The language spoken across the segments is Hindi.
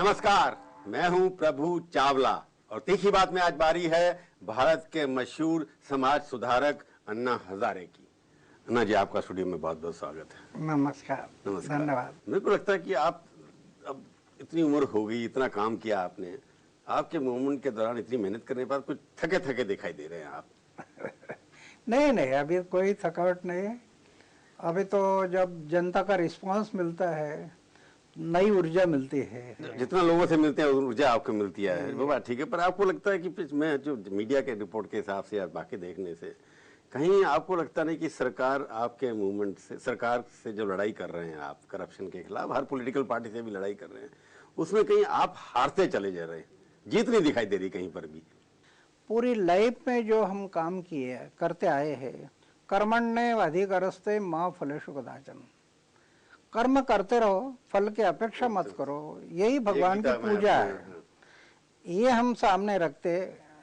नमस्कार, मैं हूं प्रभु चावला और तीखी बात में आज बारी है भारत के मशहूर समाज सुधारक अन्ना हजारे की। अन्ना जी, आपका स्टूडियो में बहुत बहुत स्वागत है। नमस्कार। नमस्कार। धन्यवाद। मेरे को लगता है कि आप अब इतनी उम्र हो गई, इतना काम किया आपने, आपके मूवमेंट के दौरान इतनी मेहनत करने के बाद कुछ थके थके दिखाई दे रहे हैं आप। नहीं, अभी कोई थकावट नहीं है। अभी तो जब जनता का रिस्पांस मिलता है, नई ऊर्जा मिलती है। जितना लोगों से मिलते हैं ऊर्जा आपको मिलती है, वो बात ठीक है। पर आपको लगता है कि मैं जो मीडिया के रिपोर्ट के हिसाब से या बाकी देखने से कहीं आपको लगता नहीं कि सरकार आपके मूवमेंट से, सरकार से जो लड़ाई कर रहे हैं आप करप्शन के खिलाफ, हर पॉलिटिकल पार्टी से भी लड़ाई कर रहे हैं, उसमें कहीं आप हारते चले जा रहे हैं, जीत नहीं दिखाई दे रही कहीं पर भी? पूरी लाइफ में जो हम काम किए करते आए हैं, कर्मण्ये अधिकारस्ते मां फलेषु कदाचन, कर्म करते रहो, फल की अपेक्षा मत करो, यही भगवान की पूजा है। ये हम सामने रखते,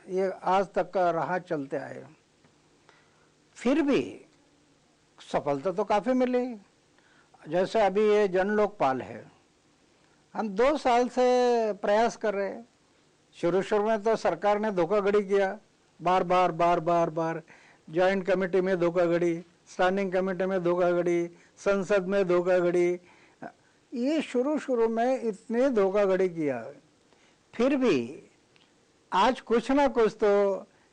ये आज तक का राह चलते आए। फिर भी सफलता तो काफी मिली। जैसे अभी ये जन लोकपाल है, हम 2 साल से प्रयास कर रहे हैं। शुरू में तो सरकार ने धोखाधड़ी किया, बार बार ज्वाइंट कमेटी में धोखाधड़ी, स्टैंडिंग कमेटी में धोखाधड़ी, संसद में धोखाधड़ी। ये शुरू में इतने धोखाधड़ी किया, फिर भी आज कुछ ना कुछ तो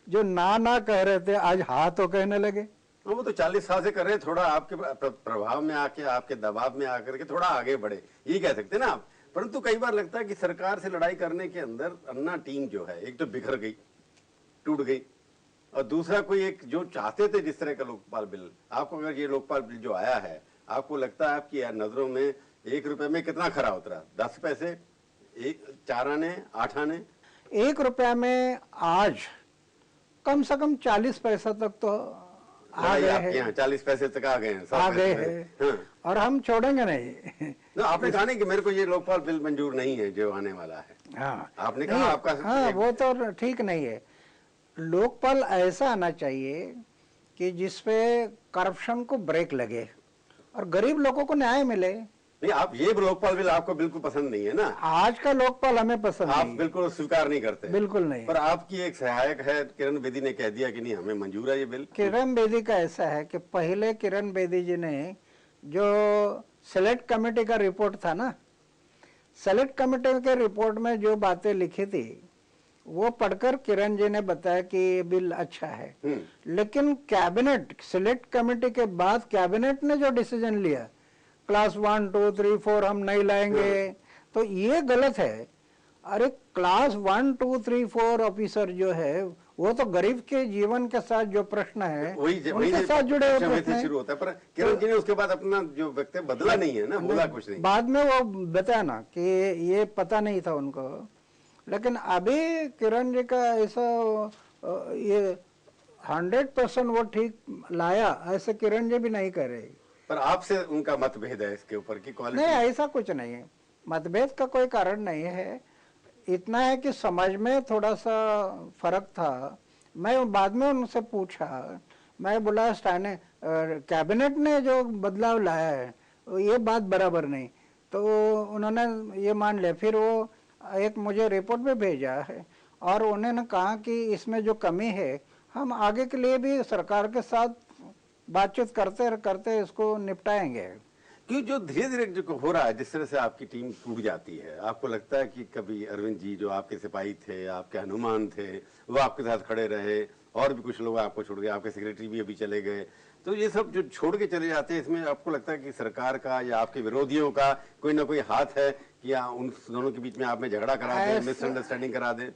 जो ना कह रहे थे आज हाँ तो कहने लगे। वो तो 40 साल से कर रहे हैं, थोड़ा आपके प्रभाव में आके, आपके दबाव में आकर के थोड़ा आगे बढ़े, ये कह सकते हैं ना आप। परंतु कई बार लगता है कि सरकार से लड़ाई करने के अंदर अन्ना टीम जो है, एक तो बिखर गई, टूट गई, और दूसरा कोई एक जो चाहते थे जिस तरह का लोकपाल बिल, आपको अगर ये लोकपाल बिल जो आया है, आपको लगता है आपकी नजरों में 1 रुपए में कितना खरा उतरा? 10 पैसे, 4 आने, 8 आने? 1 रुपया में आज कम से कम 40 पैसा तक तो आ गए हैं। 40 पैसे तक आ गए हैं, आ गए हैं। हाँ। और हम छोड़ेंगे नहीं। तो आपने कहा नहीं कि मेरे को ये लोकपाल बिल मंजूर नहीं है जो आने वाला है। हाँ, आपने कहा आपका। हाँ, वो तो ठीक नहीं है। लोकपाल ऐसा आना चाहिए कि जिसपे करप्शन को ब्रेक लगे और गरीब लोगों को न्याय मिले। नहीं, आप ये लोकपाल बिल आपको बिल्कुल पसंद नहीं है ना? आज का लोकपाल हमें पसंद आप नहीं। बिल्कुल स्वीकार नहीं करते? बिल्कुल नहीं। पर आपकी एक सहायक है किरण बेदी ने कह दिया कि नहीं, हमें मंजूर है ये बिल। किरण बेदी का ऐसा है कि पहले किरण बेदी जी ने जो सेलेक्ट कमेटी का रिपोर्ट था ना, सेलेक्ट कमेटी के रिपोर्ट में जो बातें लिखी थी वो पढ़कर किरण जी ने बताया कि ये बिल अच्छा है। लेकिन कैबिनेट, सेलेक्ट कमेटी के बाद कैबिनेट ने जो डिसीजन लिया, क्लास 1, 2, 3, 4 हम नहीं लाएंगे, तो ये गलत है। अरे क्लास 1, 2, 3, 4 ऑफिसर जो है वो तो गरीब के जीवन के साथ जो प्रश्न है उनके साथ जुड़े हुए प्रश्न है। शुरू होता है। पर किरण जी ने उसके बाद अपना जो वक्तव्य बदला नहीं है ना, बोला कुछ नहीं। बाद में वो बताया ना कि ये पता नहीं था उनको। लेकिन अभी किरण जी का ऐसा ये 100% वो ठीक लाया, ऐसे किरण जी भी नहीं कह रहे। पर आपसे उनका मतभेद है इसके ऊपर की क्वालिटी? नहीं, ऐसा कुछ नहीं है, मतभेद का कोई कारण नहीं है। इतना है कि समझ में थोड़ा सा फर्क था। मैं बाद में उनसे पूछा, मैं बोला कैबिनेट ने जो बदलाव लाया है ये बात बराबर नहीं, तो उन्होंने ये मान लिया। फिर वो एक मुझे रिपोर्ट में भेजा है और उन्होंने कहा कि इसमें जो कमी है हम आगे के लिए भी सरकार के साथ बातचीत करते करते इसको निपटाएंगे। क्यों जो धीरे धीरे जो हो रहा है, जिस तरह से आपकी टीम टूट जाती है, आपको लगता है कि कभी अरविंद जी जो आपके सिपाही थे, आपके हनुमान थे, वो आपके साथ खड़े रहे, और भी कुछ लोग आपको छोड़ गए, आपके सेक्रेटरी भी अभी चले गए, तो ये सब जो छोड़ के चले जाते हैं, इसमें आपको लगता है कि सरकार का या आपके विरोधियों का कोई ना कोई हाथ है कि उन दोनों के बीच में आप में झगड़ा करा दे, मिसअंडरस्टैंडिंग करा दे?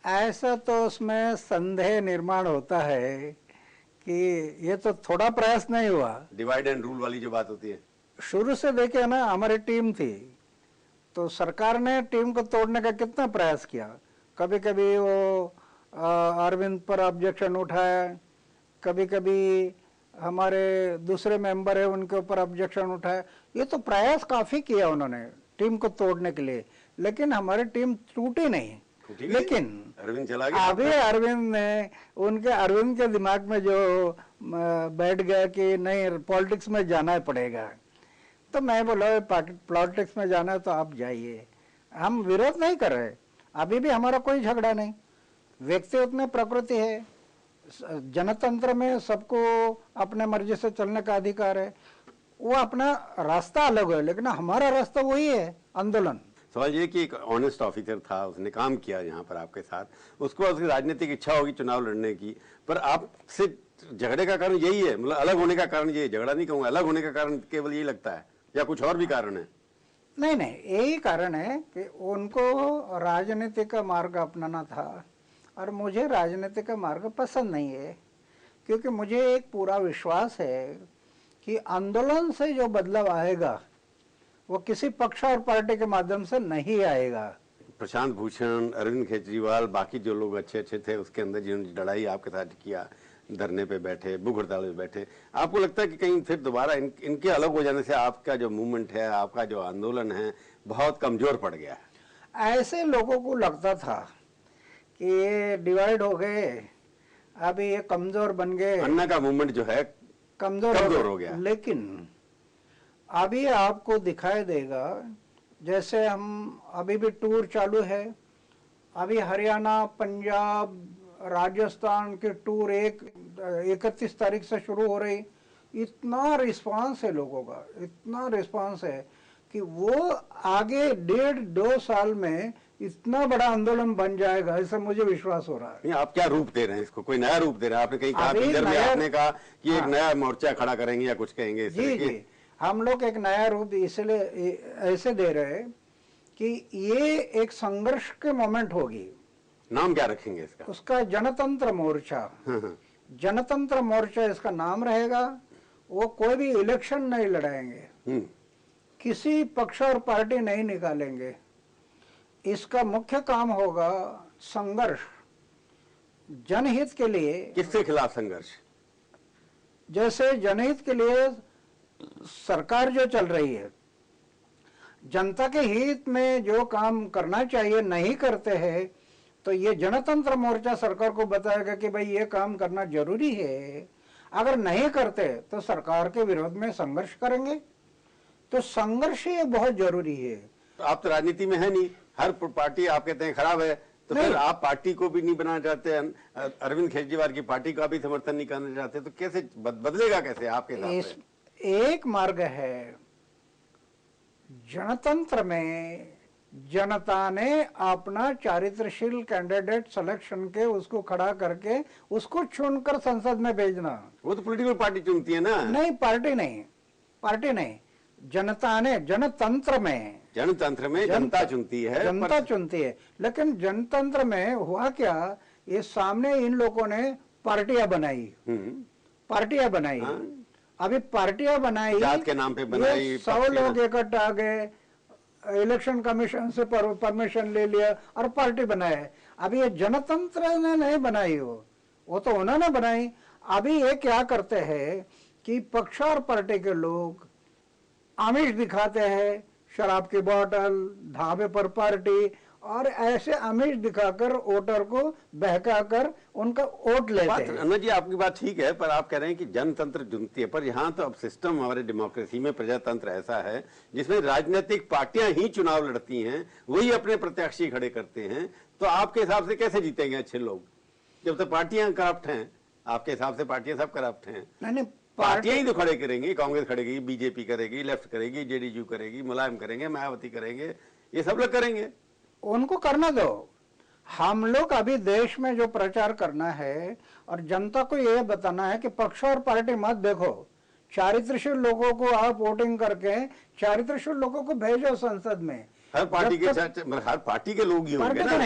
ऐसा तो उसमें संदेह निर्माण होता है कि ये तो थोड़ा प्रयास नहीं हुआ। डिवाइड एंड रूल वाली जो बात होती है, शुरू से देखे ना, हमारी टीम थी तो सरकार ने टीम को तोड़ने का कितना प्रयास किया। कभी कभी वो अरविंद पर ऑब्जेक्शन उठाया, कभी कभी हमारे दूसरे मेंबर है उनके ऊपर ऑब्जेक्शन उठाया। ये तो प्रयास काफी किया उन्होंने टीम को तोड़ने के लिए, लेकिन हमारी टीम टूटी नहीं। लेकिन अरविंद चला गया, अभी अरविंद के दिमाग में जो बैठ गया कि नहीं पॉलिटिक्स में जाना पड़ेगा, तो मैं बोला पॉलिटिक्स में जाना है तो आप जाइए। हम विरोध नहीं कर रहे, अभी भी हमारा कोई झगड़ा नहीं। व्यक्तिगत में प्रकृति है, जनतंत्र में सबको अपने मर्जी से चलने का अधिकार है, वो अपना रास्ता अलग है, लेकिन हमारा रास्ता वही है, आंदोलन। सवाल ये कि एक ऑनेस्ट ऑफिसर था, उसने काम किया यहाँ पर आपके साथ, उसको उसकी राजनीतिक इच्छा होगी चुनाव लड़ने की, पर आपसे झगड़े का कारण यही है, मतलब अलग होने का कारण यही, झगड़ा नहीं कहूँगा, अलग होने का कारण केवल यही लगता है या कुछ और भी कारण है? नहीं नहीं, यही कारण है कि उनको राजनीति का मार्ग अपनाना था और मुझे राजनीति का मार्ग पसंद नहीं है, क्योंकि मुझे एक पूरा विश्वास है कि आंदोलन से जो बदलाव आएगा वो किसी पक्ष और पार्टी के माध्यम से नहीं आएगा। प्रशांत भूषण, अरविंद केजरीवाल, बाकी जो लोग अच्छे अच्छे थे उसके अंदर जिन्होंने लड़ाई आपके साथ किया, धरने पे बैठे, भूख हड़ताल पे बैठे, आपको लगता है कि कहीं फिर दोबारा इनके अलग हो जाने से आपका जो मूवमेंट है, आपका जो आंदोलन है, बहुत कमजोर पड़ गया है? ऐसे लोगों को लगता था कि ये डिवाइड हो गए, अभी ये कमजोर बन गए, अन्ना का मूवमेंट जो है कमजोर हो गया। लेकिन अभी आपको दिखाई देगा, जैसे हम अभी भी टूर चालू है, अभी हरियाणा, पंजाब, राजस्थान के टूर 31 तारीख से शुरू हो रही। इतना रिस्पांस है लोगों का, इतना रिस्पांस है कि वो आगे 1.5-2 साल में इतना बड़ा आंदोलन बन जाएगा, ऐसा मुझे विश्वास हो रहा है। नहीं, आप क्या रूप दे रहे हैं इसको? कोई नया रूप दे रहे हैं? आपने कहीं कहा, इधर भी आपने कहा कि एक नया मोर्चा खड़ा करेंगे या कुछ कहेंगे? जी जी, हम लोग एक नया रूप इसलिए ऐसे दे रहे हैं कि ये एक संघर्ष के मोमेंट होगी। नाम क्या रखेंगे इसका? उसका जनतंत्र मोर्चा, जनतंत्र मोर्चा इसका नाम रहेगा। वो कोई भी इलेक्शन नहीं लड़ाएंगे, किसी पक्ष और पार्टी नहीं निकालेंगे। इसका मुख्य काम होगा संघर्ष, जनहित के लिए। किसके खिलाफ संघर्ष? जैसे जनहित के लिए सरकार जो चल रही है, जनता के हित में जो काम करना चाहिए नहीं करते हैं, तो ये जनतंत्र मोर्चा सरकार को बताएगा कि भाई ये काम करना जरूरी है। अगर नहीं करते तो सरकार के विरोध में संघर्ष करेंगे। तो संघर्ष ये बहुत जरूरी है। तो आप तो राजनीति में है नहीं, हर पार्टी आप कहते हैं खराब है, तो फिर आप पार्टी को भी नहीं बनाना चाहते, अरविंद केजरीवाल की पार्टी का भी समर्थन नहीं करना चाहते, तो कैसे बदलेगा कैसे आपके हिसाब से? एक मार्ग है, जनतंत्र में जनता ने अपना चारित्रशील कैंडिडेट सिलेक्शन के उसको खड़ा करके उसको चुनकर संसद में भेजना। वो तो पॉलिटिकल पार्टी चुनती है ना। नहीं, पार्टी नहीं, जनता ने, जनतंत्र में जनता चुनती है, जनता चुनती है। लेकिन जनतंत्र में हुआ क्या, ये सामने इन लोगों ने पार्टियां बनाई। अभी पार्टियां बनाई, जात के नाम पे बनाई, 100 लोग इकट्ठा आ गए, इलेक्शन कमीशन से परमिशन ले लिया और पार्टी बनाए। अभी ये जनतंत्र ने नहीं बनाई, वो तो उन्होंने बनाई। अभी ये क्या करते हैं कि पक्ष और पार्टी के लोग आमिष दिखाते हैं, शराब की बोतल, ढाबे पर पार्टी, और ऐसे आमिष दिखाकर वोटर को बहकाकर उनका वोट लेते हैं। अन्ना जी, आपकी बात ठीक है, पर आप कह रहे हैं कि जनतंत्र चुनती है, पर यहाँ तो अब सिस्टम हमारे डेमोक्रेसी में प्रजातंत्र ऐसा है जिसमें राजनीतिक पार्टियां ही चुनाव लड़ती हैं, वही अपने प्रत्याशी खड़े करते हैं। तो आपके हिसाब से कैसे जीतेंगे अच्छे लोग जब तक पार्टियां करप्ट हैं? आपके हिसाब से पार्टियां सब करप्ट हैं? नहीं, पार्टियां ही तो खड़े करेंगी, कांग्रेस करेगी, बीजेपी करेगी, लेफ्ट करेगी, जेडीयू करेगी, मुलायम करेंगे, मायावती करेंगे, ये सब लोग करेंगे। उनको करना दो। हम लोग अभी देश में जो प्रचार करना है और जनता को यह बताना है कि पक्ष और पार्टी मत देखो, चारित्रशील लोगों को आप वोटिंग करके चारित्रशील लोगों को भेजो संसद में। हर पार्टी के लोग ही होंगे ना?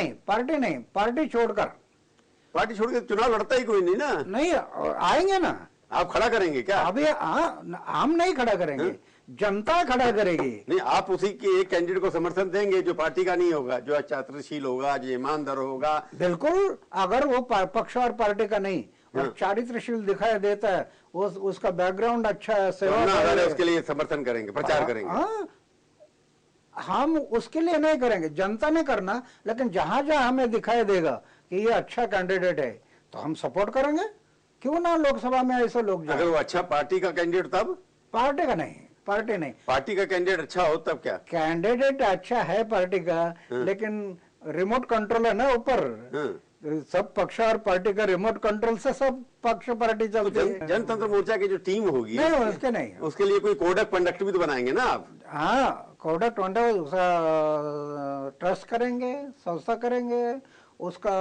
पार्टी छोड़कर चुनाव लड़ता ही कोई नहीं ना। नहीं आएंगे ना। आप खड़ा करेंगे क्या? अभी हम नहीं खड़ा करेंगे, जनता खड़ा करेगी। नहीं, आप उसी के एक कैंडिडेट को समर्थन देंगे जो पार्टी का नहीं होगा, जो चारित्रशील होगा, जो ईमानदार होगा। बिल्कुल, अगर वो पक्ष और पार्टी का नहीं और चारित्रशील दिखाई देता है, उसका बैकग्राउंड अच्छा है, सेवा, उसके लिए समर्थन करेंगे, प्रचार करेंगे। हम उसके लिए नहीं करेंगे, जनता ने करना। लेकिन जहां जहां हमें दिखाई देगा कि ये अच्छा कैंडिडेट है तो हम सपोर्ट करेंगे। क्यों ना लोकसभा में ऐसे लोग जाएं। अगर वो अच्छा पार्टी का कैंडिडेट, तब पार्टी का नहीं, पार्टी नहीं। पार्टी का कैंडिडेट अच्छा हो तब क्या? कैंडिडेट अच्छा है पार्टी का, लेकिन रिमोट कंट्रोल है ना ऊपर। सब पक्ष और पार्टी का रिमोट कंट्रोल से सब पक्ष पार्टी चलती है। जनतंत्र मोर्चा की जो टीम होगी नहीं, उसके नहीं, उसके लिए कोई कोड ऑफ कंडक्ट भी तो बनाएंगे ना आप? हाँ, कोड ऑफ कंडक्ट उसका ट्रस्ट करेंगे, संस्था करेंगे, उसका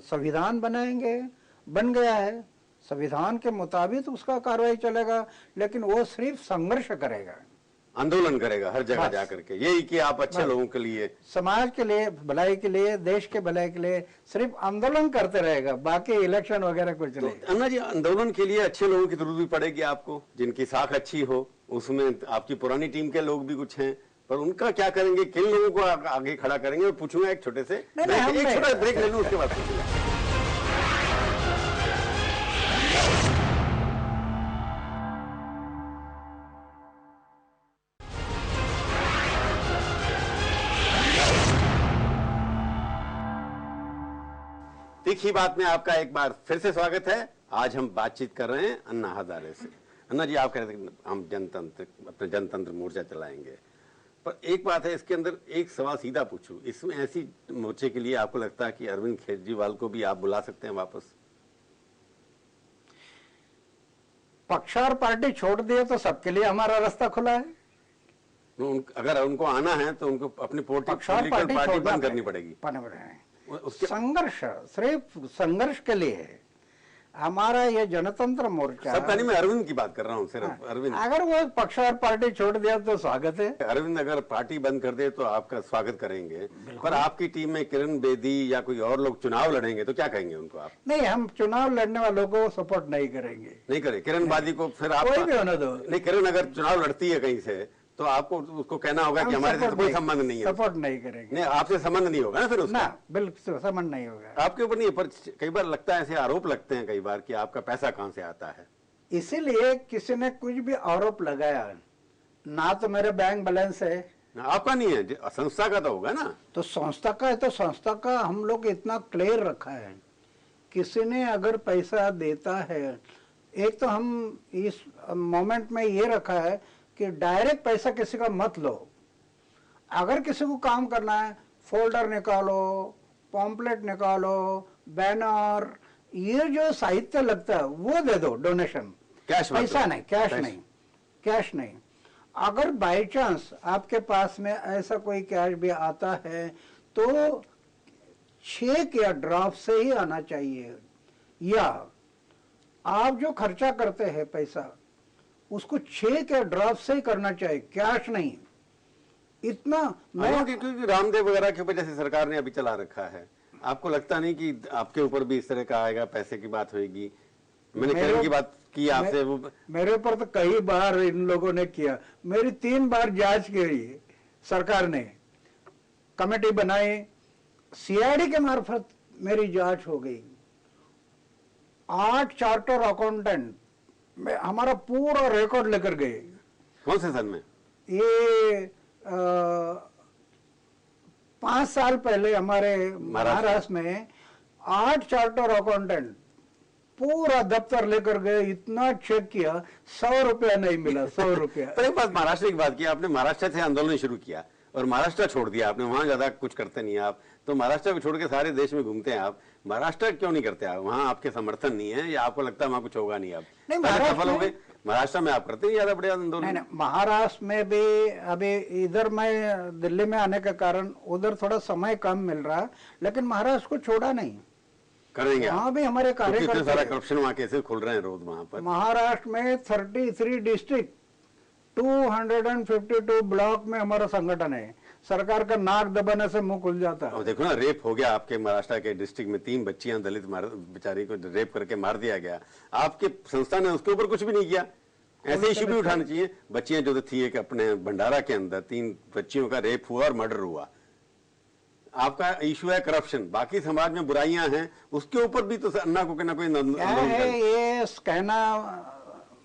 संविधान बनाएंगे, बन गया है संविधान के मुताबिक उसका कार्रवाई चलेगा, लेकिन वो सिर्फ संघर्ष करेगा, आंदोलन करेगा हर जगह जाकर के, यही कि आप अच्छे लोगों के लिए, समाज के लिए, भलाई के लिए, देश के भलाई के लिए सिर्फ आंदोलन करते रहेगा, बाकी इलेक्शन वगैरह कुछ नहीं। अन्ना जी, आंदोलन के लिए अच्छे लोगों की जरूरत भी पड़ेगी आपको, जिनकी साख अच्छी हो। उसमें आपकी पुरानी टीम के लोग भी कुछ हैं, पर उनका क्या करेंगे? किन लोगों को आगे खड़ा करेंगे? मैं पूछूंगा एक छोटे से एक छोटा ब्रेक ले लूं, उसके बाद पूछूंगा। तीखी बात में आपका एक बार फिर से स्वागत है। आज हम बातचीत कर रहे हैं अन्ना हजारे से। अन्ना जी, आप कह रहे थे हम अपने जनतंत्र मोर्चा चलाएंगे, पर एक बात है इसके अंदर, एक सवाल सीधा पूछूं, इसमें ऐसी मोर्चे के लिए आपको लगता है कि अरविंद केजरीवाल को भी आप बुला सकते हैं वापस? पक्ष और पार्टी छोड़ दिए तो सबके लिए हमारा रास्ता खुला है। अगर उनको आना है तो उनको अपनी पॉलिटिकल पार्टी बंद करनी पड़ेगी। संघर्ष, सिर्फ संघर्ष के लिए हमारा ये जनतंत्र मोर्चा। सबका नहीं, मैं अरविंद की बात कर रहा हूँ सिर्फ। अरविंद अगर वो पक्ष और पार्टी छोड़ दिया तो स्वागत है। अरविंद अगर पार्टी बंद कर दे तो आपका स्वागत करेंगे, पर आपकी टीम में किरण बेदी या कोई और लोग चुनाव लड़ेंगे तो क्या कहेंगे उनको आप? नहीं, हम चुनाव लड़ने वालों को सपोर्ट नहीं करेंगे। नहीं करे? किरण बेदी को फिर आप कोई भी होने दो। नहीं, किरण अगर चुनाव लड़ती है कहीं से तो आपको उसको कहना होगा कि हमारे से कोई संबंध नहीं है, सपोर्ट नहीं करेंगे। नहीं, आपसे संबंध नहीं होगा ना फिर उसका? ना, बिल्कुल संबंध नहीं होगा आपके ऊपर नहीं। पर कई बार लगता है, ऐसे आरोप लगते हैं कई बार कि आपका पैसा कहां से आता है। इसीलिए किसी ने कुछ भी आरोप लगाया ना, तो मेरे बैंक बैलेंस है। आपका नहीं है, संस्था का तो होगा ना। तो संस्था का है तो संस्था का हम लोग इतना क्लियर रखा है, किसी ने अगर पैसा देता है, एक तो हम इस मोमेंट में ये रखा है कि डायरेक्ट पैसा किसी का मत लो। अगर किसी को काम करना है, फोल्डर निकालो, पॉम्पलेट निकालो, बैनर, ये जो साहित्य लगता है वो दे दो, डोनेशन। कैश पैसा नहीं, कैश नहीं। अगर बाय चांस आपके पास में ऐसा कोई कैश भी आता है तो चेक या ड्राफ्ट से ही आना चाहिए, या आप जो खर्चा करते हैं पैसा उसको चेक या ड्राफ्ट से ही करना चाहिए, कैश नहीं। इतना क्योंकि रामदेव वगैरह की वजह से सरकार ने अभी चला रखा है। आपको लगता नहीं कि आपके ऊपर भी इस तरह का आएगा, पैसे की बात होगी? मैंने किरण की बात की आपसे, वो मेरे ऊपर तो कई बार इन लोगों ने किया। मेरी 3 बार जांच की सरकार ने, कमेटी बनाई, सीआईडी के मार्फत मेरी जांच हो गई। 8 चार्टर अकाउंटेंट हमारा पूरा रिकॉर्ड लेकर गए। कौन से सन में? ये 5 साल पहले हमारे महाराष्ट्र में 8 चार्टर अकाउंटेंट पूरा दफ्तर लेकर गए, इतना चेक किया, 100 रुपया नहीं मिला, 100 रुपया। पर एक बात, महाराष्ट्र की बात की आपने, महाराष्ट्र से आंदोलन शुरू किया और महाराष्ट्र छोड़ दिया आपने, वहां ज्यादा कुछ करते नहीं आप, तो महाराष्ट्र को छोड़ के सारे देश में घूमते हैं आप। महाराष्ट्र क्यों नहीं करते आप? वहां आपके समर्थन नहीं है या आपको लगता है वहां कुछ होगा नहीं? आप नहीं, महाराष्ट्र में आप करते हैं ज्यादा बड़े आंदोलन? नहीं, महाराष्ट्र में भी अभी इधर मैं दिल्ली में आने के कारण उधर थोड़ा समय कम मिल रहा, लेकिन महाराष्ट्र को छोड़ा नहीं, करेंगे वहाँ भी हमारे कार्यकर्ता। सारा करप्शन वहाँ कैसे खुल रहे हैं रोज वहाँ पर? महाराष्ट्र में 33 डिस्ट्रिक्ट, 252 ब्लॉक में हमारा संगठन है। सरकार का नाक दबाने से मुंह खुल जाता है। और देखो ना, रेप हो गया आपके महाराष्ट्र के डिस्ट्रिक्ट में, 3 बच्चियां दलित बेचारी को रेप करके मार दिया गया। आपके संस्था ने उसके ऊपर कुछ भी नहीं किया। ऐसे इश्यू भी उठाने चाहिए। बच्चियां जो थी एक अपने भंडारा के अंदर 3 बच्चियों का रेप हुआ और मर्डर हुआ। आपका इशू है करप्शन, बाकी समाज में बुराइयां हैं, उसके ऊपर भी तो अन्ना को ना कोई ये कहना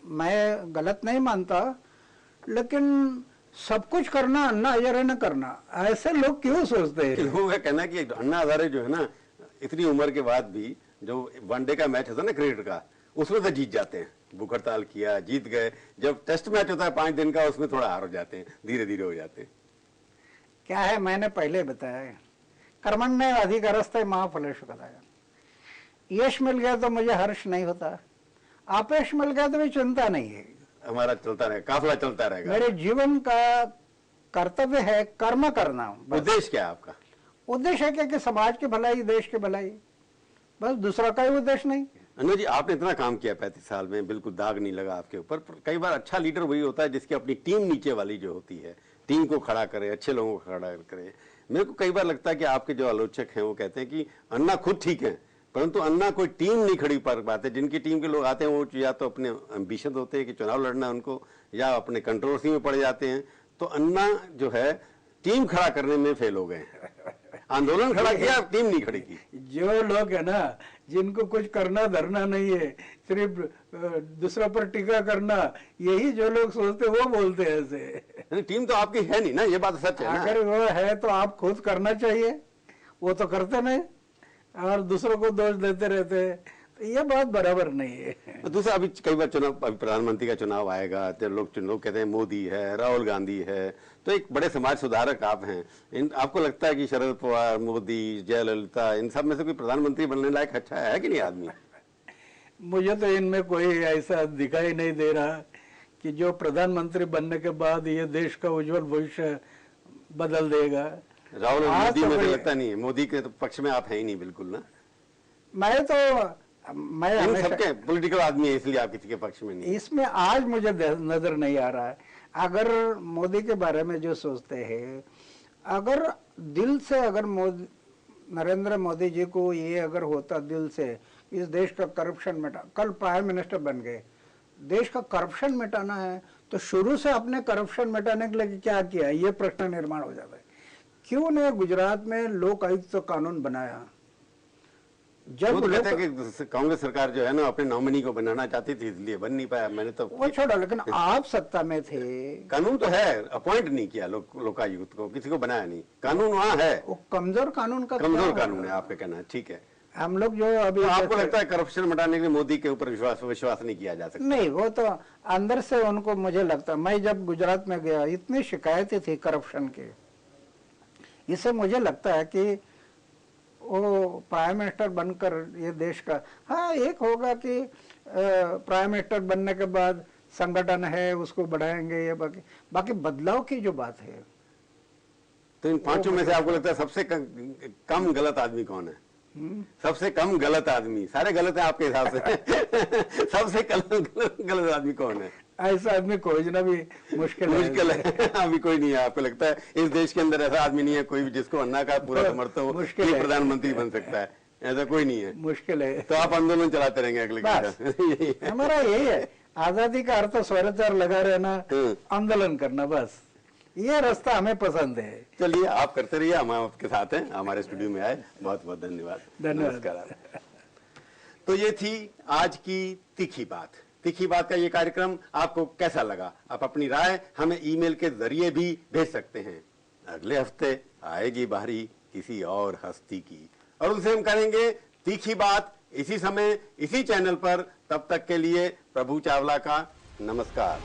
मैं गलत नहीं मानता, लेकिन सब कुछ करना अन्ना हजारे ने करना, ऐसे लोग क्यों सोचते हैं? लोगों का कहना कि अन्ना हजारे जो है ना, इतनी उम्र के बाद भी जो वनडे का मैच होता है ना क्रिकेट का, उसमें तो जीत जाते हैं, भूख हड़ताल किया, जीत गए। जब टेस्ट मैच होता है 5 दिन का, उसमें थोड़ा हार हो जाते हैं, धीरे धीरे हो जाते हैं। क्या है, मैंने पहले बताया, कर्मण्य अधिकारस्ते मां फलेषु कदाचन। यश मिल गया तो मुझे हर्ष नहीं होता, आपेश मिल गया तो भी चिंता नहीं है। हमारा चलता रहेगा, काफिला चलता रहेगा। मेरे जीवन का कर्तव्य है कर्म करना। उद्देश्य क्या है आपका? उद्देश्य है क्या कि समाज की भलाई, देश की भलाई, बस, दूसरा कोई उद्देश्य नहीं। अनुज जी, आपने इतना काम किया 35 साल में, बिल्कुल दाग नहीं लगा आपके ऊपर। कई बार अच्छा लीडर वही होता है जिसकी अपनी टीम नीचे वाली जो होती है, टीम को खड़ा करे, अच्छे लोगों को खड़ा करे। मेरे को कई बार लगता है कि आपके जो आलोचक हैं वो कहते हैं कि अन्ना खुद ठीक है, परंतु अन्ना कोई टीम नहीं खड़ी कर पाते। जिनकी टीम के लोग आते हैं वो या तो अपने एम्बिशन होते हैं कि चुनाव लड़ना है उनको, या अपने कंट्रोवर्सी में पड़ जाते हैं। तो अन्ना जो है टीम खड़ा करने में फेल हो गए हैं। आंदोलन खड़ा किया, टीम नहीं खड़ी की। जो लोग है ना, जिनको कुछ करना धरना नहीं है, सिर्फ दूसरा पर टीका करना, यही जो लोग सोचते वो बोलते हैं ऐसे। टीम तो आपकी है नहीं ना, ये बात सच है ना। अगर वो है तो आप खुद करना चाहिए, वो तो करते नहीं और दूसरों को दोष देते रहते हैं, तो ये बात बराबर नहीं है। दूसरा, अभी कई बार चुनाव, अभी प्रधानमंत्री का चुनाव आएगा तो लोग कहते हैं मोदी है, राहुल गांधी है, तो एक बड़े समाज सुधारक आप हैं। आपको लगता है कि शरद पवार, मोदी, जयललिता, इन सब में से कोई प्रधानमंत्री बनने लायक अच्छा है कि नहीं आदमी? मुझे तो इनमें कोई ऐसा दिखाई नहीं दे रहा कि जो प्रधानमंत्री बनने के बाद ये देश का उज्जवल भविष्य बदल देगा। राहुल और मोदी में से लगता नहीं है। मोदी के तो पक्ष में आप है ही नहीं बिल्कुल ना। मैं सबके पॉलिटिकल आदमी है, इसलिए आप किसी के पक्ष में नहीं। इसमें आज मुझे नजर नहीं आ रहा है। अगर मोदी के बारे में जो सोचते हैं, अगर दिल से, अगर नरेंद्र मोदी जी को ये अगर होता दिल से इस देश का करप्शन मिटा, कल प्राइम मिनिस्टर बन गए, देश का करप्शन मिटाना है तो शुरू से अपने करप्शन मिटाने के लिए क्या किया, ये प्रश्न निर्माण हो जाता है। क्यों ने गुजरात में लोक आयुक्त कानून बनाया? जब तो कहते हैं कि कांग्रेस सरकार जो है ना अपने नॉमिनी को बनाना चाहती थी, इसलिए बन नहीं पाया। मैंने तो वो छोड़ा, लेकिन आप सत्ता में थे। कानून तो है, अपॉइंट नहीं किया लोकायुक्त को, किसी को बनाया नहीं। कानून वहाँ है, वो कमजोर कानून का, कमजोर कानून है आपका कहना है। ठीक है, हम लोग जो अभी तो आपको लगता है करप्शन मिटाने के लिए मोदी के ऊपर विश्वास नहीं किया जा सकता? नहीं, वो तो अंदर से उनको, मुझे लगता, मैं जब गुजरात में गया इतनी शिकायतें थी करप्शन की, इससे मुझे लगता है कि वो प्राइम मिनिस्टर बनकर ये देश का, हाँ, एक होगा कि प्राइम मिनिस्टर बनने के बाद संगठन है उसको बढ़ाएंगे, ये बाकी बदलाव की जो बात है। तो इन पांचों में से आपको लगता है सबसे कम गलत आदमी कौन है? सबसे कम गलत आदमी? सारे गलत है आपके हिसाब से। सबसे गलत आदमी कौन है? ऐसा आदमी खोजना भी मुश्किल है। अभी कोई नहीं है? आपको लगता है इस देश के अंदर ऐसा आदमी नहीं है कोई भी जिसको अन्ना का पूरा समर्थन हो कि प्रधानमंत्री बन सकता है? ऐसा कोई नहीं है, मुश्किल है। तो आप आंदोलन चलाते रहेंगे अगले? हमारा यही है, आजादी का अर्थ स्वैराचार लगा रहना, आंदोलन करना, बस ये रास्ता हमें पसंद है। चलिए, आप करते रहिए, हम आपके साथ हैं। हमारे स्टूडियो में आए, बहुत बहुत धन्यवाद। धन्यवाद। तो ये थी आज की तीखी बात। तीखी बात का ये कार्यक्रम आपको कैसा लगा? आप अपनी राय हमें ईमेल के जरिए भी भेज सकते हैं। अगले हफ्ते आएगी बारी किसी और हस्ती की, और उनसे हम करेंगे तीखी बात, इसी समय इसी चैनल पर। तब तक के लिए प्रभु चावला का नमस्कार।